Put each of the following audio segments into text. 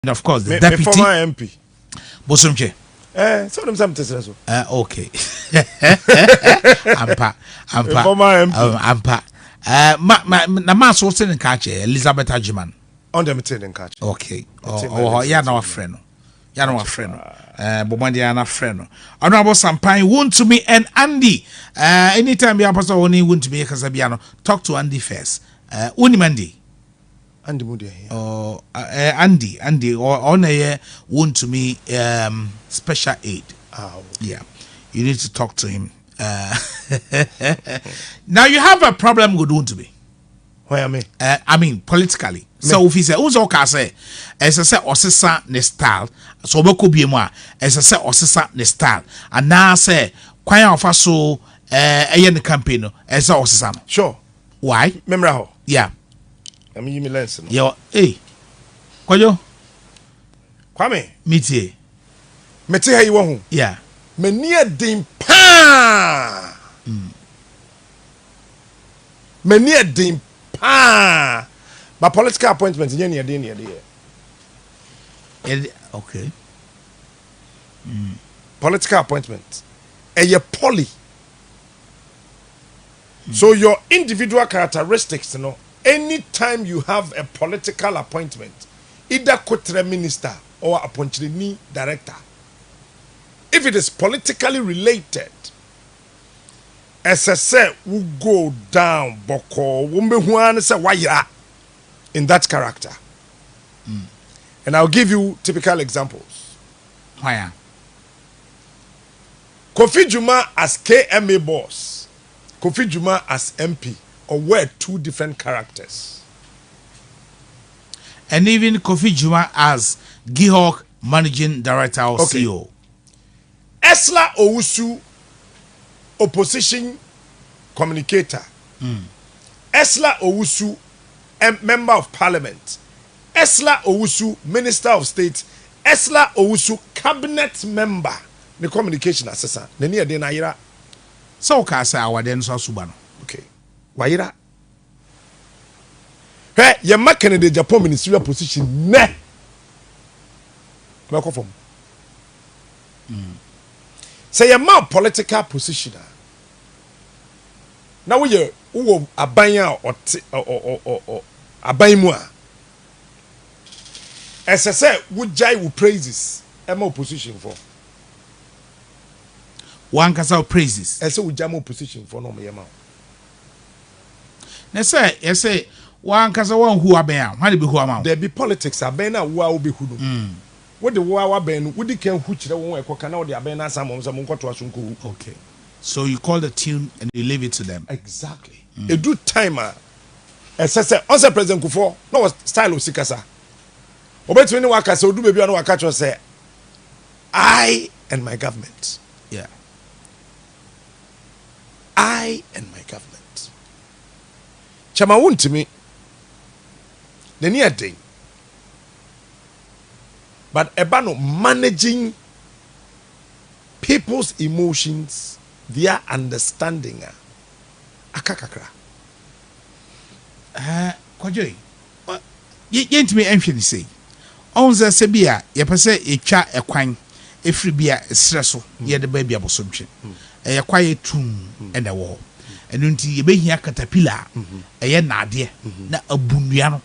and of course the deputy former MP. Bosomche. So them some test so. Okay. Ampa. Former MP. Ampa. Na man so in catch Elizabeth Ajiman. On them in catch. Okay. Oh, yeah, no friend. Ya no friend. Bomandi ana friend. Honorable Sampai won to me and Andy. Anytime you pastor only won to me Casabiano. Talk to Andy first. Unimandi. Andy Moody here. Oh, Andy or on a year won to me special aid. Oh. Yeah. You need to talk to him. Now you have a problem with want to be. Why am I mean politically. So if he say who's okay say as I say osisa ne style so beko bi mu a as I say osisa ne style and now say kwan ofa so eye ne campaign no as osisa no. Sure. Why? Memra ho. Yeah. I mean you me lens no. Yo, hey. Kwajo? Kwame. Metie. Mete ha yi wo ho. Yeah. Mani adin pa. Mani adin pa. But political appointments in any day. Okay. Political appointments. A poly. So your individual characteristics, you know, anytime you have a political appointment, either Kotre minister or appointee director, if it is politically related, as I said, will go down boko wumbe say why in that character. And I'll give you typical examples. Why? Kofi Juma as KMA boss, Kofi Juma as MP, or were two different characters. And even Kofi Juma as Gihawk managing director or CEO. Esla Owusu, opposition communicator. Esla Owusu, member of parliament. Esla Owusu, minister of state. Esla Owusu, cabinet member. The communication assistant. Neni ade na yira. So ka say awade so asubano. Okay. Wayira. Hey, ye makene the Japan ministerial position ne. Come from. Say a man political position. Now we who abanya or abaimua. As I said, would jai will praises emo position for. One kasa praises. As would jamo position for no me amount. Na say one kasa one who aben. Why be who amount? There be politics abena who be who. What the war ben would the can which the one can the abena some to asunku. Okay. So you call the tune and you leave it to them. Exactly. A do timer. As I said, also President Kufo, no style of Sikasa. Obey to any worker, so do baby on what catch say, I and my government. Yeah. I and my government. Chama won to me. The near day. But Ebano managing people's emotions, their understanding. Akakakra. Kwajoy. Yentimi enfini say. Onza sebia ye pese etwa ekwan efri bia esreso ye de ba bia bosomtwe. Ye kwaye tum ene wo. Enu nti ye behia caterpillar eye naade na abunua no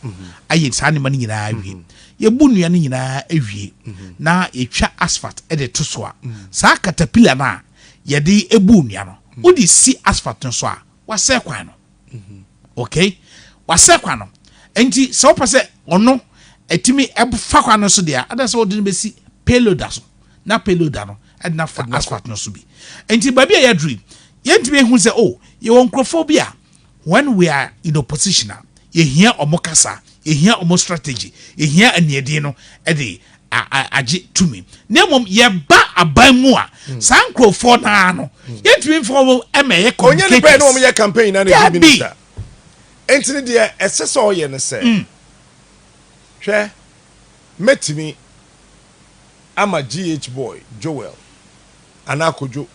aye sane mane nyina awie. Ye bunua no nyina awie na etwa asphalt e de toso a. Sa caterpillar na ye de ebunua no. Odi si asphalt no so a wase kwan no. Okay? Wase kwan no. Enti so pese ono etimi ebufa kwa no so dia ada so odi be si payload aso na payload no ed na fa asphalt no so bi enti baby ya dream yentimi hu se oh ye won crophobia when we are in opposition ye hia omokasa ye hia omo strategy ye hia aniede no e de age to me nemom ye ba aban mu a san crofo na no yentimi fo emeye onye ni pe no mo ye campaign na na minister enti de eseso ye ne se hwe metimi ama GH boy Joel anakojo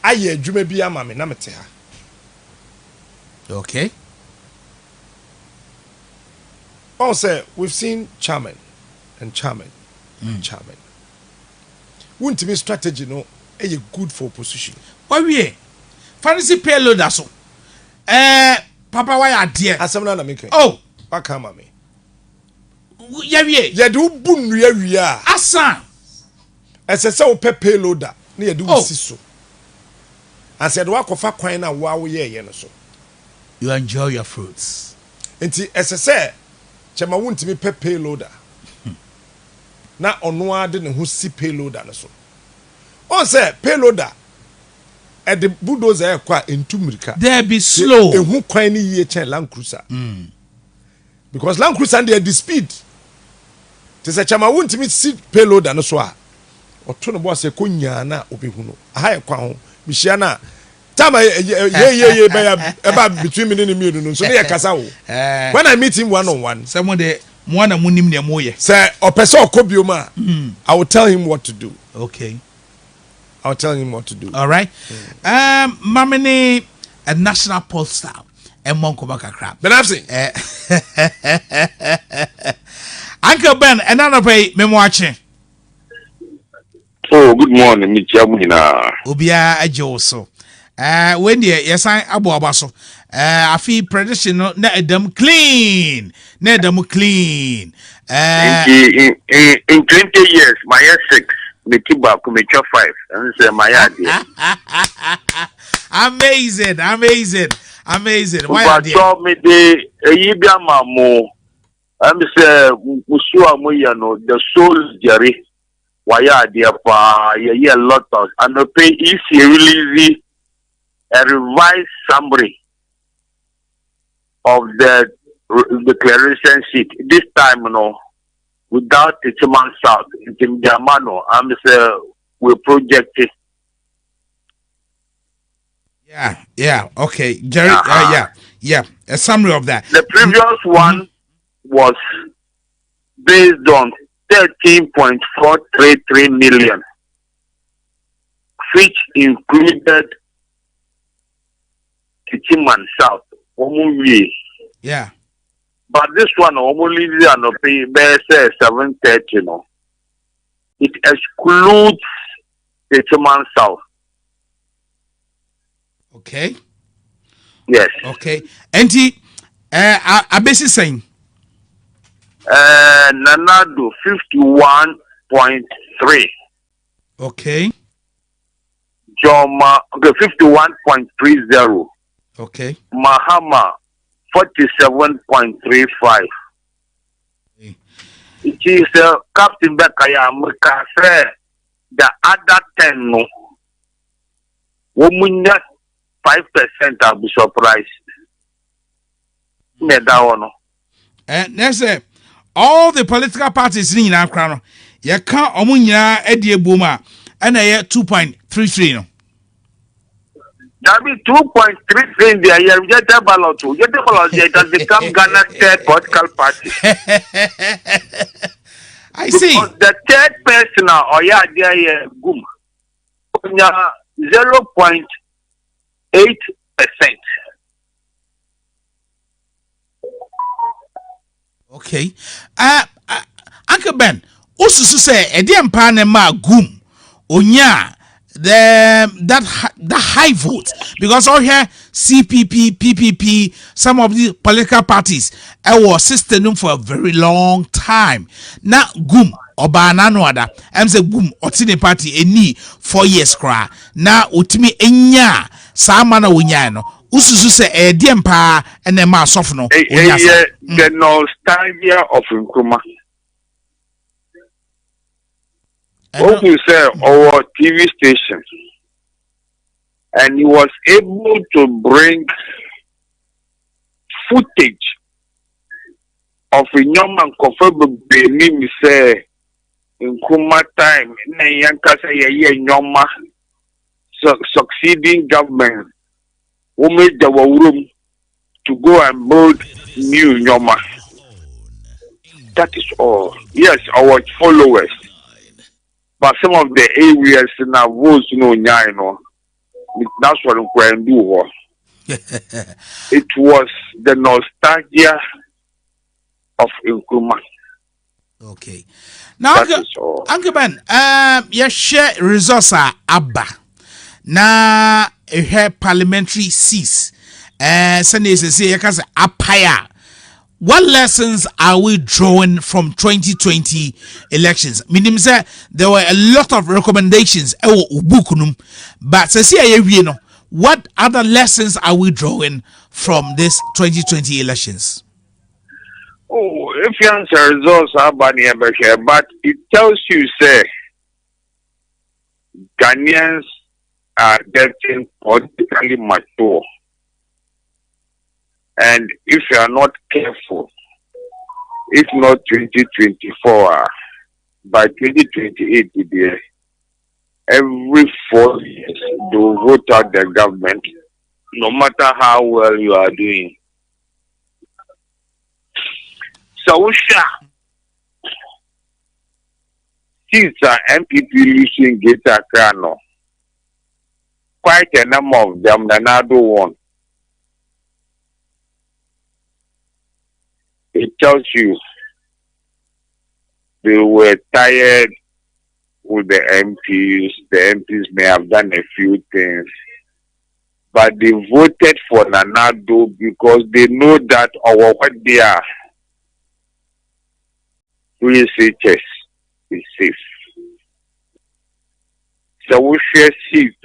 aye adwuma bi ama me na mete ha. Okay. Also, we've seen chairman and charming. Charming. Wouldn't be strategy no a good for opposition. Why we? Fancy payload aso. Papa, why are dear? As I'm not making. Oh, what come at me? Yeah, You do boon, we are. Asa. As I saw payloader near do Oh. so. I said, walk of a coin and wow, yeah, so. You enjoy your fruits. And as I said, Chama won't be payloader. Now on one didn't who see payloader so. On say payloader at the bulldozer quite in Tumrika. There be slow. And who quite ye Land Cruiser. Because Land Cruiser and the speed. Tis a Chama won't me see payloader no so. Or turn about say Kunyana Obihuno. A higher crown, Michiana. Tama ye about between me and me so near Casao. When I meet him one on one, Someone there, one amunim ne moye. say or person Kobioma, I will tell him what to do. Okay. I'll tell him what to do. All right. Mamini, a national poster, and Monkobaka crap. But I've seen. Uncle Ben, another pay, me watching. Oh, good morning, Michamina. Ubia Ajoso. When the yes, I abaso. I feel prediction no them clean. Net them clean. In 20 years, my year 6, me kiba kumecha 5. And say my idea. Amazing. Why But so me de yibia mamo. I'm say musua mo ya no the soul jerry. Why idea pa ye a lot of and pay if you release a revised summary of the declaration sheet. This time, without the Chiman South, in Jamano, I'm say we project it. Yeah. Okay, Jerry. Yeah. A summary of that. The previous one was based on 13.433 million, which included Chiman South. Yeah. But this one only pay 730, It excludes the Chiman South. Okay. Yes. Okay. And I basically saying Nanado 51.3. okay. Joma 51.30. Okay. Mahama 47.35. Okay. It is Captain Bekaya America say the other 10 no. Womunya 5% I'll be surprised. And that's it. All the political parties in Accra, you can't omunya Eddie Buma and a 2.33 no. That be 2.33 there. You get the ballot too. Get the ballot. It has become Ghana's third political party. I see. Because the third person now, there Gum, 0.8%. Okay. Uncle Ben, also say a damn panema Gum, Onya. That high vote because all here CPP, PPP, some of the political parties was system for a very long time. Now gum oba nano ada I'm say gum otini party any 4 years cry. Now utimi enya sama na wonya no ususu say e dem pa ene ma sof no the nostalgia of Nkrumah. Open say our TV station, and he was able to bring footage of a young man comfortable Benin say in Kuma time, succeeding government who made the room to go and build new Nyoma. That is all. Yes, our followers. But some of the areas now was that's what we can do. It was the nostalgia of Nkrumah. Okay. Now, Uncle Ben, you share resource abba. Na parliamentary seats. Sunday say you can say apaya. What lessons are we drawing from 2020 elections? Meaning say there were a lot of recommendations but say what other lessons are we drawing from this 2020 elections? Oh, if you answer results are bad, but it tells you, say, Ghanaians are getting politically mature. And if you are not careful, if not 2024, by 2028, every 4 years, they will vote out the government, no matter how well you are doing. So, since MPP losing Geta Kano, quite a number of them, the Nado won. It tells you they were tired with the MPs. The MPs may have done a few things, but they voted for Nanado because they know that our what they are researchers is safe. So we share seats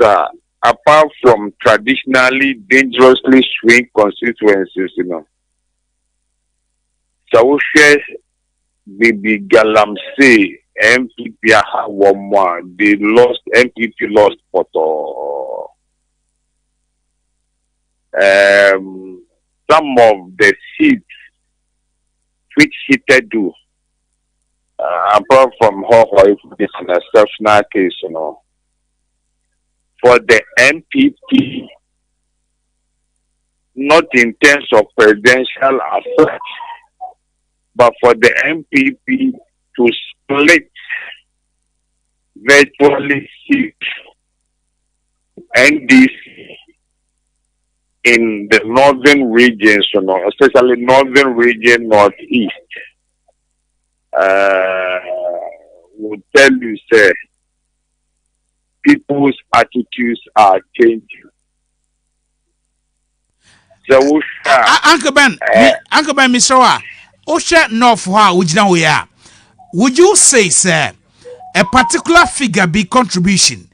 apart from traditionally dangerously swing constituencies, So we share Baby Galamsey, MPP one more. They lost, MPP lost Poto. Some of the seats which he do, apart from if this is an exceptional case, for the MPP, not in terms of presidential affairs, but for the MPP to split virtually seats NDC in the northern regions, especially northern region, northeast, will tell you, sir, people's attitudes are changing. So, Uncle Ben, Mr. Wa, Osha North Wa, would you say, sir, a particular figure be contribution?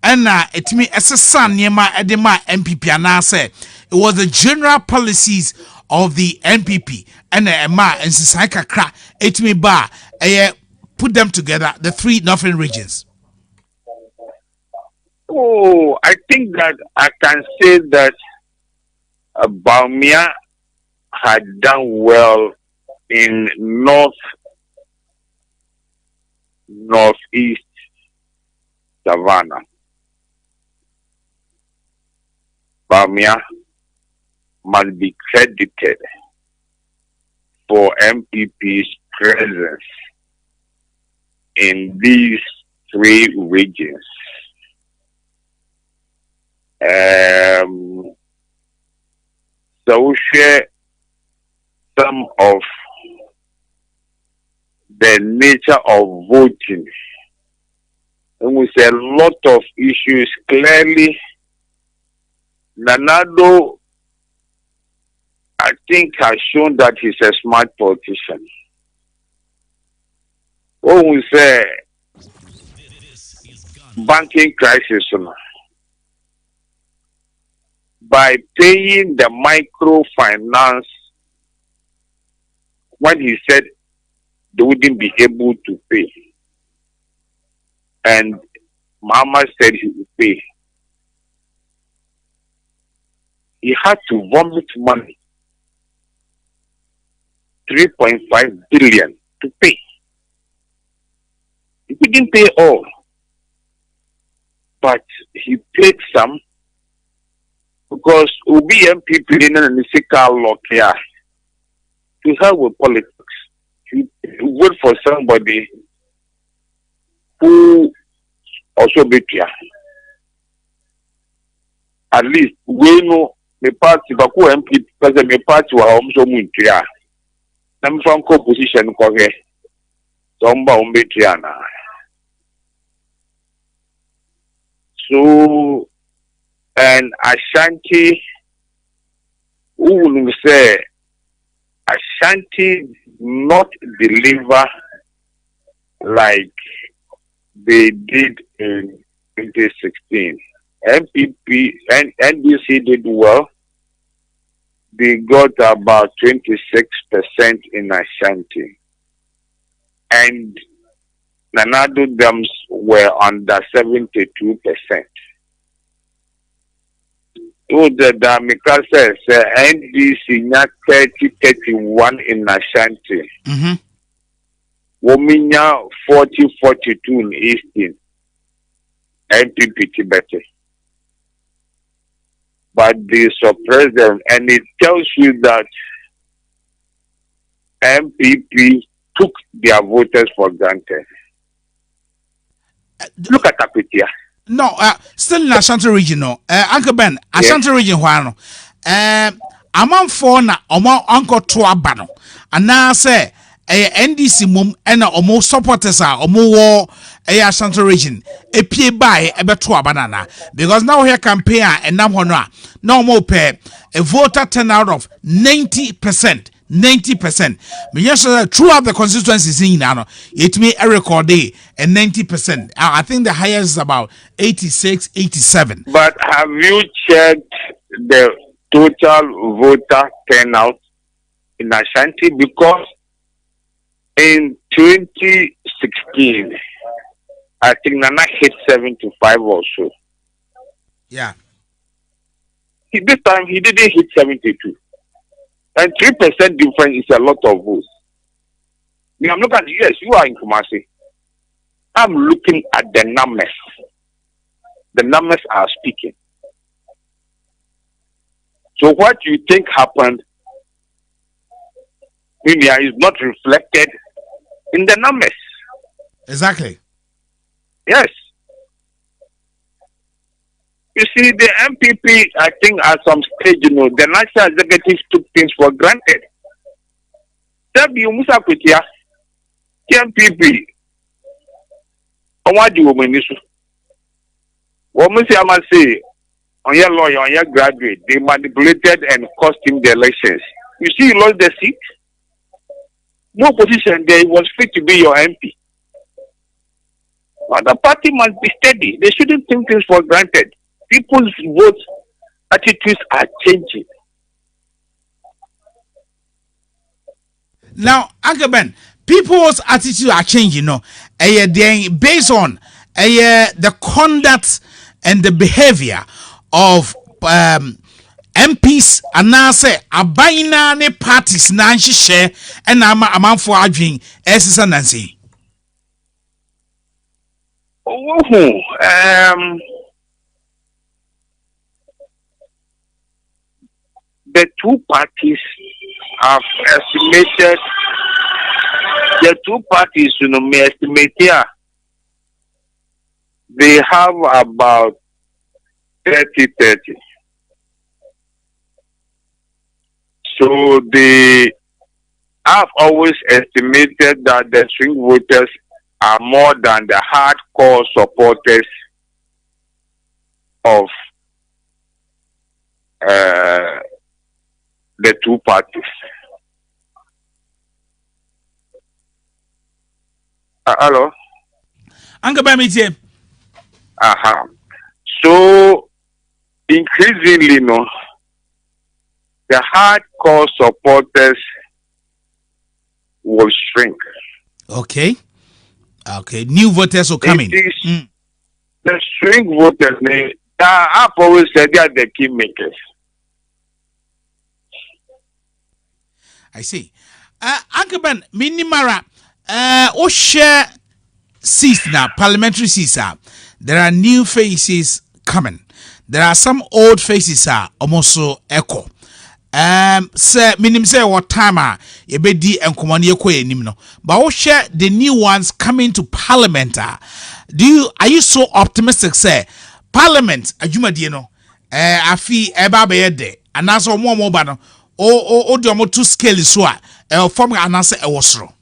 And it me as a son Yema Edema MPP and I say it was the general policies of the MPP and Ma and Sisaka Kra it me bar put them together, the three northern regions. Oh, I think that I can say that Baumia had done well in northeast Savannah. Baumia must be credited for MPP's presence in these three regions. So we share some of the nature of voting. And we say a lot of issues clearly. Nanado, I think, has shown that he's a smart politician. When we say banking crisis, by paying the microfinance, when he said they wouldn't be able to pay, and Mama said he would pay, he had to vomit money, 3.5 billion to pay. He didn't pay all, but he paid some because UBM people in a physical lock here to help with politics. He vote for somebody who also be here. At least we know the party, but who MP because the party were also moving here. I'm from co-position. Tomba Umbetriana. So, and Ashanti, who will say, Ashanti not deliver like they did in 2016. MPP and NDC did well. They got about 26% in Ashanti. And Nanado dams were under 72%. So the Damika says NDC not 30-31 in Ashanti. Wominya 40-42 in Eastern. NPP better. But they suppress them, and it tells you that MPP took their voters for granted. Look at Apitia. No, still in Ashanti region, no. Uncle Ben, Ashanti region, Juano. Among four na Uncle Tuabano, and now say NDC mum and omo supporters are omo war Ashanti region. A pay by a betua banana because now here campaign and now no more pay a voter turnout of 90%. 90%. Yes, throughout the constituencies in Nano, it may a record day and 90%. I think the highest is about 86, 87. But have you checked the total voter turnout in Ashanti? Because in 2016, I think Nana hit 75 or so. Yeah. This time he didn't hit 72. And 3% difference is a lot of votes. I'm looking at, yes, you are in Kumasi. I'm looking at the numbers. The numbers are speaking. So what you think happened is not reflected in the numbers. Exactly. Yes. You see, the MPP, I think at some stage, the national executives took things for granted. Tabi Musa Kutia, the MPP, what do you mean? What I must say, on your lawyer, on your graduate, they manipulated and cost him the elections. You see, he lost the seat. No position there, he was fit to be your MP. But the party must be steady. They shouldn't take things for granted. People's vote attitudes are changing. Now, Uncle Ben, people's attitudes are changing, based on the conduct and the behavior of MPs and now say abina parties na share and amanfo adwin esisa nansi. The two parties have estimated, may estimate here, they have about 30-30. So they have always estimated that the swing voters are more than the hardcore supporters of the two parties. Hello? Uncle Bamitie. So, increasingly, the hardcore supporters will shrink. Okay. New voters will come in. The swing voters, I've always said they are the key makers. I see. Uncle Ben, Minimara, share seats now, parliamentary seats are. There are new faces coming. There are some old faces are almost so echo. Say minim say what time ebedi enkomani ekọ enim no. But share the new ones coming to parliament. Are you so optimistic say parliament adwumadie no afi eba be yede anaso mo ba no o de omo to scale so a form anase e wosoro.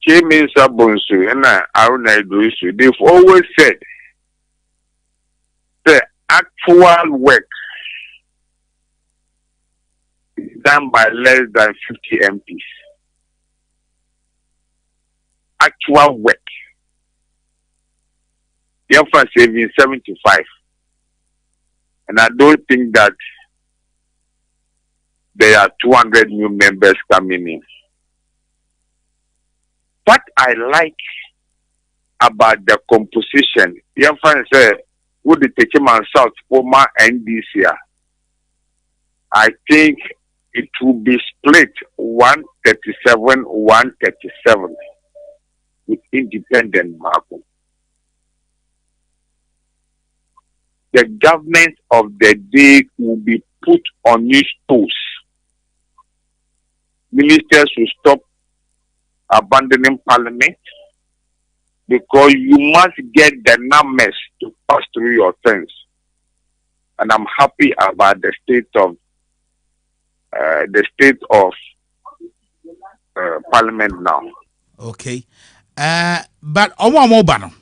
means Bonsu and Aruna Idrisu, they've always said the actual work is done by less than 50 MPs. Actual work. The offer saving 75. And I don't think that there are 200 new members coming in. What I like about the composition, the offer say, would the Techiman South former NDC? I think it will be split 137, 137 with independent Marco. The government of the day will be put on new toes. Ministers will stop abandoning parliament because you must get the numbers to pass through your things. And I'm happy about the state of parliament now. Okay. But omo mobano.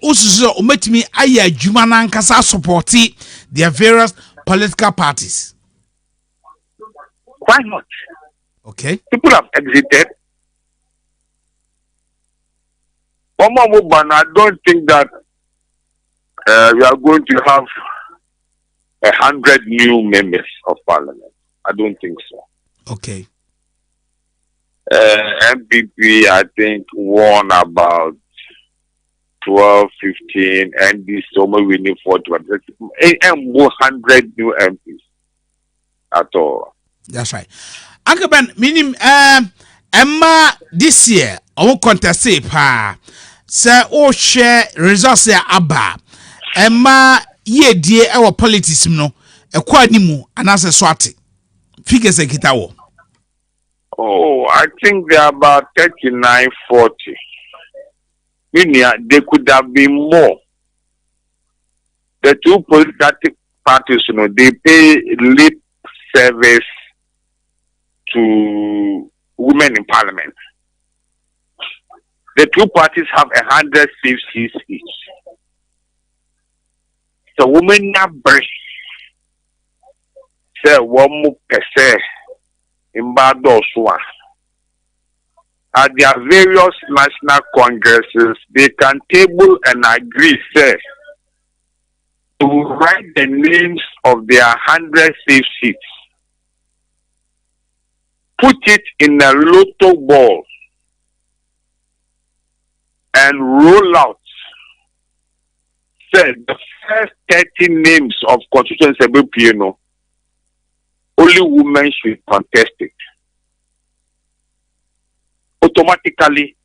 Ususo umetimi aya juma na nkasa supporti their various political parties. Why not? Okay. People have exited. Omo mobano, I don't think that we are going to have 100 new members of parliament. I don't think so. Okay. MPP, I think, won about 12, 15, and this summer we need 40, and 100 new MPs at all. That's right. Uncle Ben, meaning, Emma, this year, I will contest it, pa. Sir, all share resources abba. Emma, ye dear, our politics, no, a quadimu, and as a swati. Figures a guitar. Oh, I think they are about 39, 40. Meaning, there could have been more. The two political parties, you know, they pay lip service to women in parliament. The two parties have 100 seats each. So women now break. Say one more per se in Badoswa. At their various national congresses, they can table and agree, say, to write the names of their 100 safe seats, put it in a lotto ball, and roll out. Say the first 30 names of Constitution Sebupino, only women should contest it. Automatically,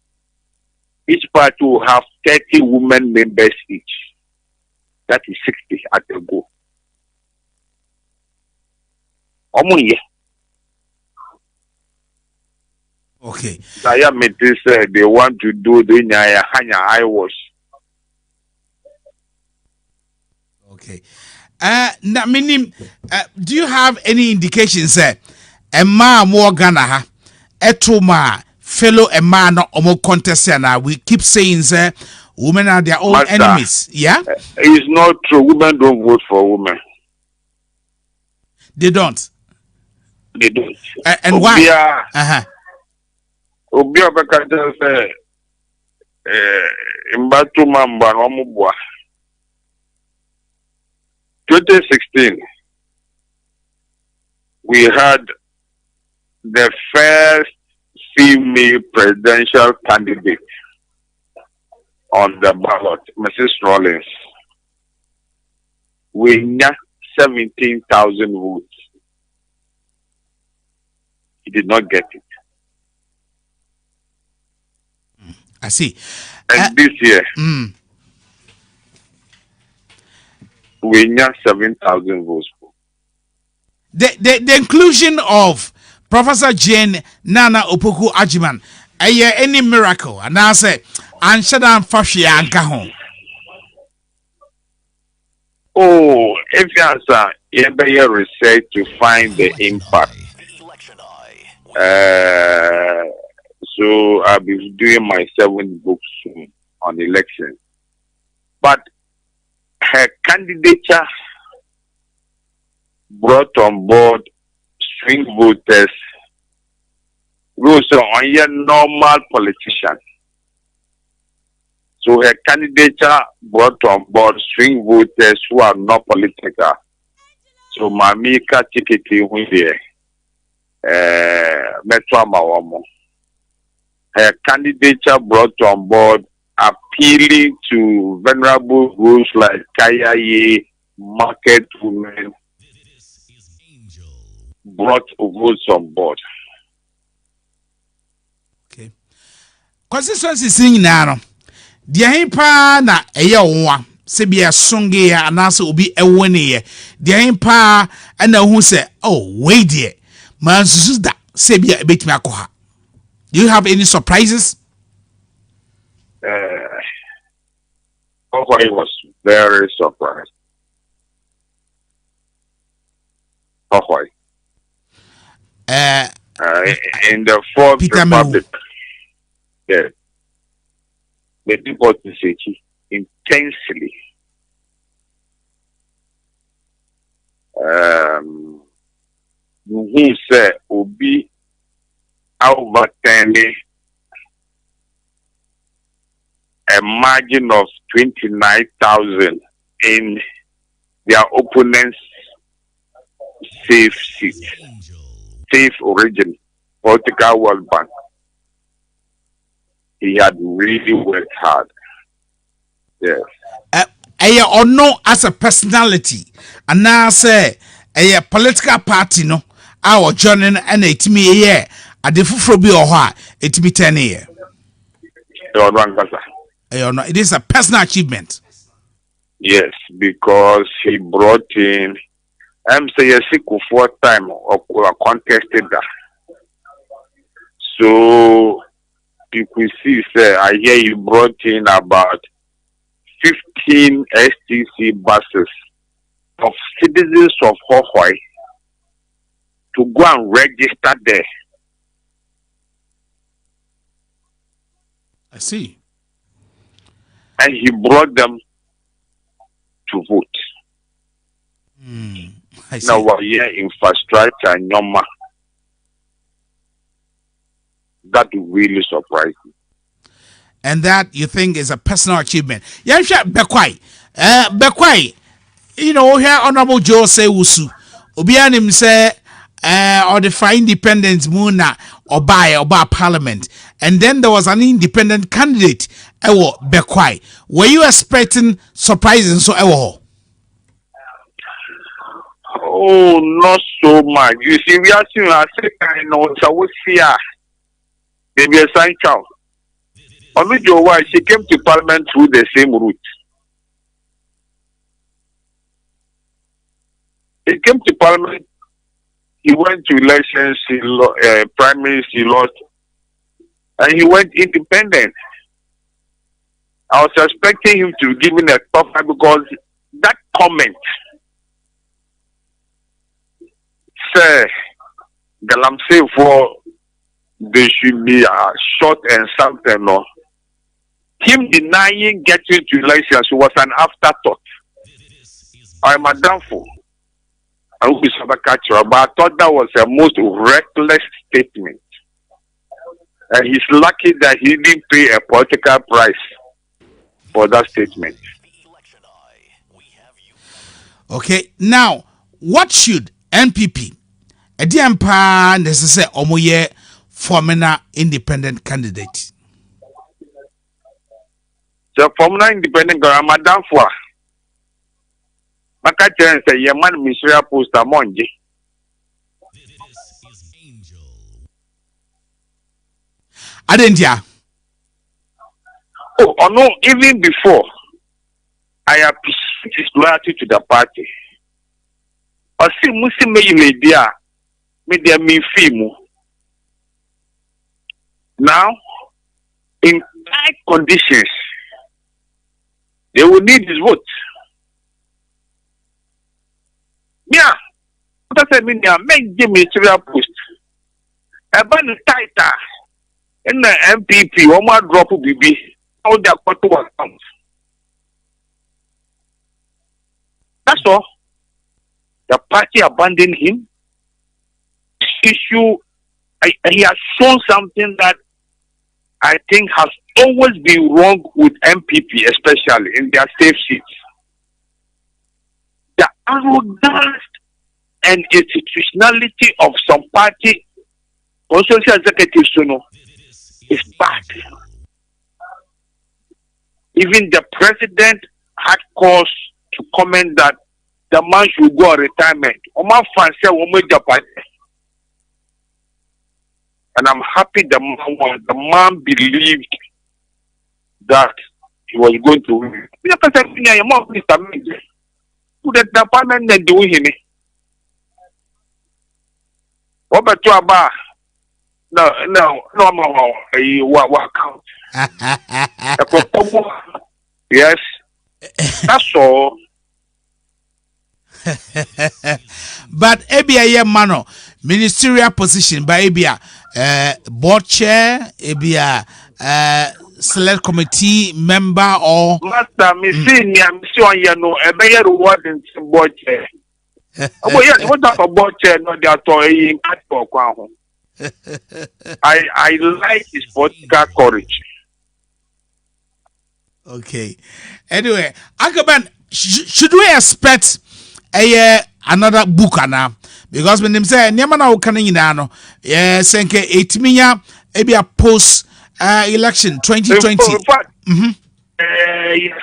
each party will have 30 women members each. That is 60 at a go. Okay. They want to do the Hanya eye wash. Okay. Now, meaning, do you have any indications, sir? Emma Morgana, ha? Etuma, fellow Emma, no omo contest, and we keep saying, sir, women are their own Master, enemies. Yeah? It's not true. Women don't vote for women. They don't. They don't. And why? Obia Bakata say, Mbatu Mamba Nomubwa. 2016, we had the first female presidential candidate on the ballot, Mrs. Rawlings. We got 17,000 votes. He did not get it. I see. And this year, we got 7,000 votes. The inclusion of Professor Jane Nana Opoku Ajiman, any miracle? And I say, Anshadan Fashi Ankahon. Oh, if you answer, you better research to find the impact. So I'll be doing my 7th book soon on election. But her candidature brought on board swing voters who are a normal politician. So her candidature brought on board swing voters who are not political. So Mamika Tikiti Winnie Metro Mawamo. Her candidature brought on board appealing to venerable groups like Kayaye, market women, brought votes on board. Okay. Consistency sing now. Dia pa na eye onwa se bia songe ya anase obi ewone ye. Dia pa na hu se oh wait there. Man susu da se bia ebetimi akoha. Do you have any surprises? I was very surprised. In the Fourth Republic, yeah, the people say intensely. He said, "Obi overturning a margin of 29,000 in their opponent's safe seat, safe origin, political World Bank." He had really worked hard. Yes. Or no as a personality, and now say a political party no our joining and it me yeah at the fufubi or what it be 10 year. It is a personal achievement. Yes, because he brought in say a sick 4 time or contested that. So you could see, say, I hear you brought in about 15 STC buses of citizens of Hohoi to go and register there. I see. And he brought them to vote. I see. Now we're here infrastructure and Yoma. That really surprised me. And that you think is a personal achievement. Yeah, Bekwai. Bekwai, you know, here Honorable Joe say Wusu. Obianim say or the for independent Muna or by parliament. And then there was an independent candidate, Ewo Bekwai. Were you expecting surprises so Ewo? Oh, not so much. You see, we are seeing a second, so we see maybe a sign child. Olujo, why she came to parliament through the same route. He came to parliament, he went to elections, primaries, he lost, and he went independent. I was expecting him to give him a tough fight because that comment, say, Galamsey for they should be short and something, no. Him denying getting to elections was an afterthought. I'm a downfall. I will be catcher, but I thought that was a most reckless statement. And he's lucky that he didn't pay a political price for that statement. Okay, now what should NPP Ediampa necessary omoye forming an independent candidate? So forming an independent Madam Fua. Maka chen say ye man ministerial post amonje. Adendia. Oh no, even before I appreciate his loyalty to the party. I see Musi media me film. Now, in tight conditions, they will need his vote. Yeah, what I mean, make the ministerial post. A ban tighter. In the MPP, one more drop will be how they are to account. That's all. The party abandoned him. Issue, he has shown something that I think has always been wrong with MPP, especially in their safe seats. The arrogance and institutionality of some party constitutional executives, is bad. Even the president had cause to comment that the man should go on retirement. And I'm happy the man believed that he was going to win. The department they doing him. What about you about? No, what count? Yes, that's all. But ebia mano ministerial position by ebia board chair, ebia select committee member or master me see on you know a better reward in board chair. Oh yeah, what type of board chair no they are talking for Kwan. I like his political courage. Okay. Anyway, Akaban, should we expect another book now? Because when them say nyama na ukana nyina senke etiminya ebi a post election 2020. In fact,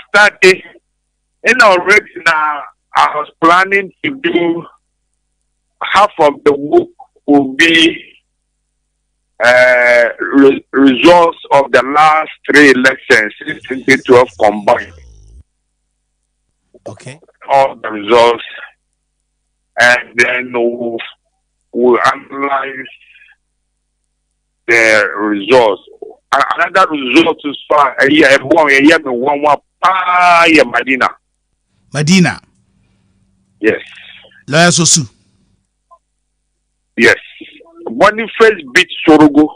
started in already now. I was planning to do half of the book will be results of the last 3 elections since 2012 combined. Okay. All the results, and then we'll analyze the results. Another result is for a year Medina. Yes. Lawyer Sosu. Yes. Boniface beat Sorogo,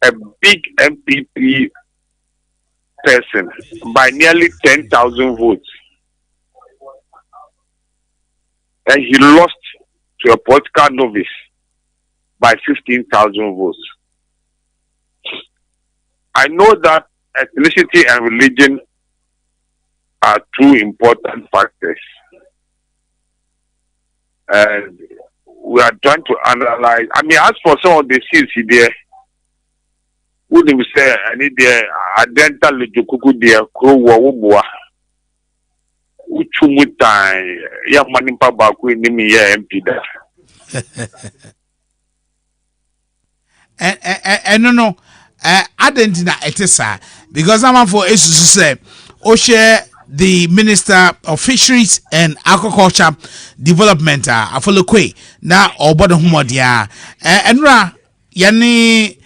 a big MPP person, by nearly 10,000 votes. And he lost to a political novice by 15,000 votes. I know that ethnicity and religion are 2 important factors. And we are trying to analyze. I mean, as for some of the seats there, would we say I need the identical Jukuku there, Crow Wabua, Uchumutai, Yamanimpa Baku, Nimi MP there. And no, I didn't know it is because I'm for to say, Oshe, the Minister of Fisheries and Agriculture Development, Afolo Kwe, now Obodo Humodia, and Yani,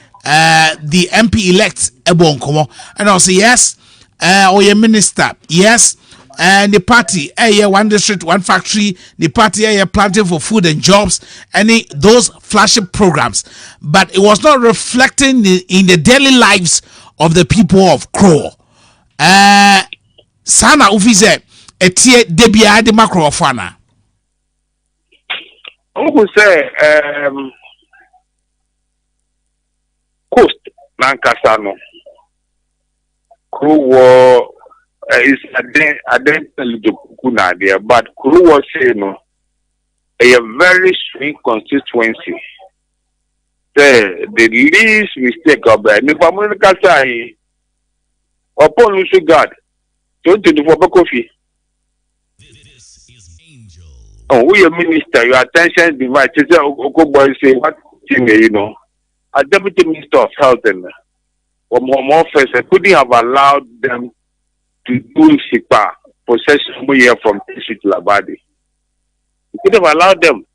the MP elect Ebonkomo, and also yes, or your minister, yes. And the party, one district, one factory, the party, planting for food and jobs, any those flagship programs. But it was not reflecting in the daily lives of the people of Crow. Sana ufize etie debia de makrofana. Who say Coast Lankasano Crow is identical there, but Kuru was saying a very swing constituency. The least mistake of the Nipamunica upon Lucy God, don't do for coffee. Oh, we a minister, your attention is divided. Boy say what thing you know? A deputy minister of health and more officer couldn't have allowed them to do SIPA possession from Tishit Labadi. He could have allowed them.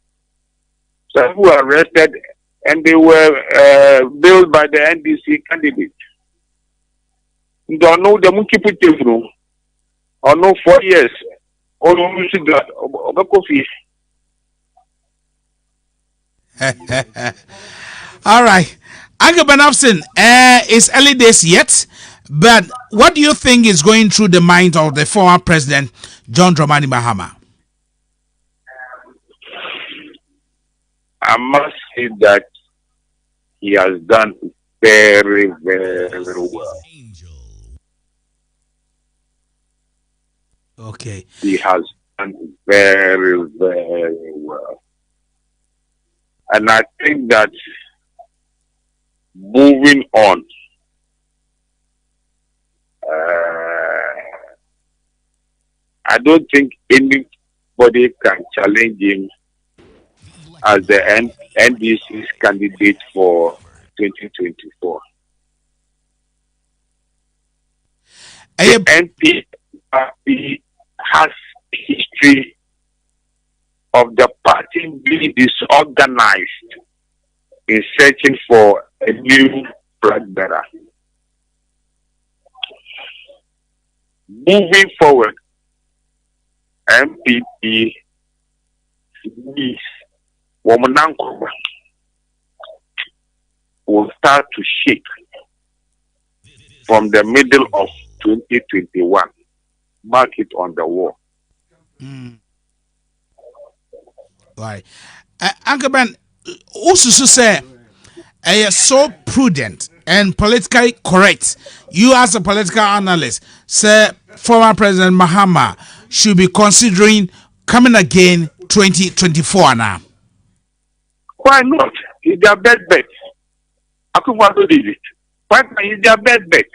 Some who were arrested and they were bailed by the NDC candidate. You don't know the monkey put through or no 4 years or no music or coffee. All right. Uncle Benafson, it's early days yet, but what do you think is going through the mind of the former president, John Dramani Mahama? I must say that he has done very, very well. Okay. He has done very, very well. And I think that moving on, I don't think anybody can challenge him as the NDC's candidate for 2024. The NPP has history of the party being disorganized in searching for a new flag bearer. Moving forward, MPP needs Womananko will start to shake from the middle of 2021. Mark it on the wall. Right. Uncle Ben, also say, so prudent and politically correct. You as a political analyst say former President Mahama should be considering coming again 2024 now. Why not? It's their best bet. Akufo-Addo did it. Why not? It's their best bet.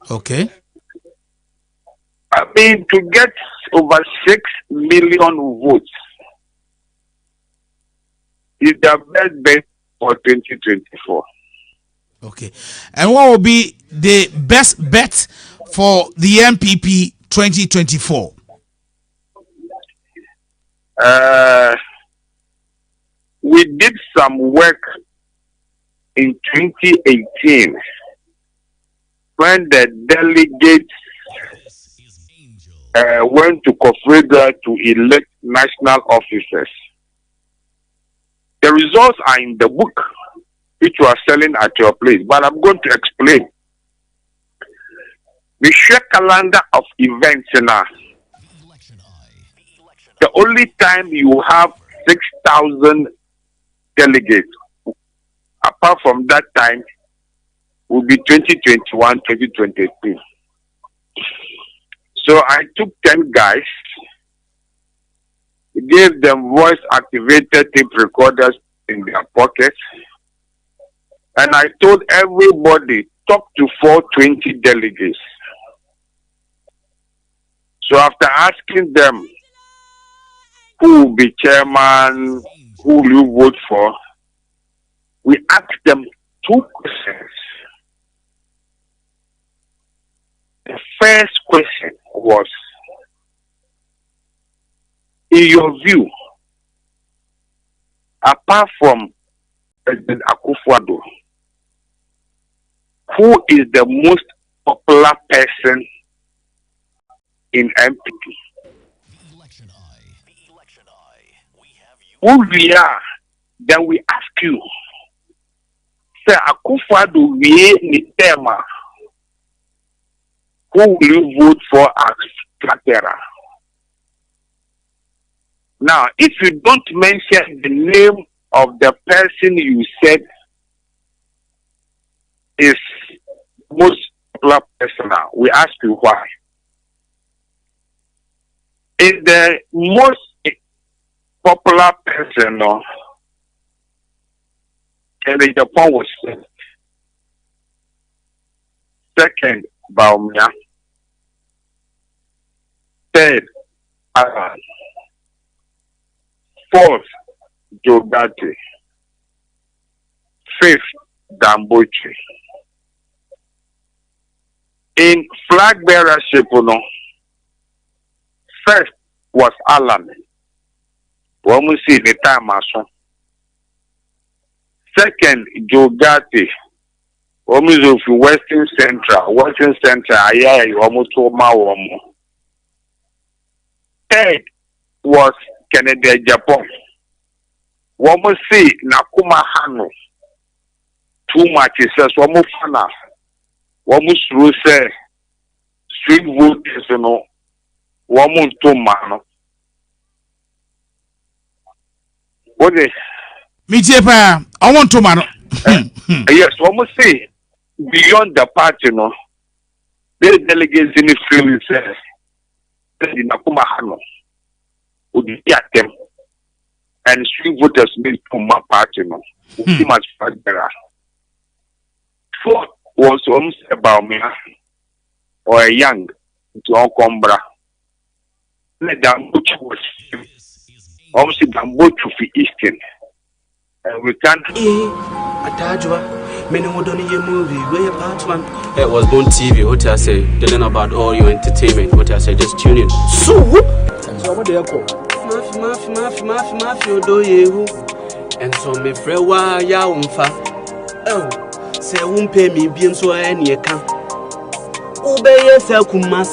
Okay. I mean, to get over 6 million votes is the best bet for 2024. Okay. And what will be the best bet for the MPP 2024? We did some work in 2018 when the delegates went to Kofreda to elect national officers. The results are in the book, which you are selling at your place, but I'm going to explain. We share calendar of events now. The only time you have 6,000 delegates, apart from that time, will be 2021, 2022. So I took 10 guys, gave them voice-activated tape recorders in their pockets, and I told everybody, talk to 420 delegates. So after asking them, who will be chairman, who will you vote for, we asked them 2 questions. The first question was, in your view, apart from President Akufo-Addo, who is the most popular person in MPP? Who we are, then we ask you, say Akufo-Addo we Nitema, who will you vote for as flag bearer? Now, if you don't mention the name of the person you said is most popular person, we ask you why. Is the most popular person, and the Japan was second, Baumia, third, Alan, fourth, Jogate, fifth, Damboche. In flag bearership, first was Alan. We see the time also. Second, Jogate. Almost of Western Central, Ayayi, almost Oma. Third was Canada, Japan. Almost see Nakuma Hano. too much says one more fana. One more through say swing voters, you know, one more to man. What is Me pa, I want to man. yes, one more say beyond the party, you know. The delegates in the field say in Nakuma Hano would be at them and swing voters mean to my party, no. Too much better. Fourth was almost about me or a young to Alcombra. Let them put was almost them both to the Eastern. And we can't. Many would only a movie, where part one. It was Wasborn TV, what I say, telling about all your entertainment, what I say, just tune in. So what do you call? Mafia, do you? And so me friend, why ya won't fa? Oh, say, won't pay me, being so any account. Obey yourself,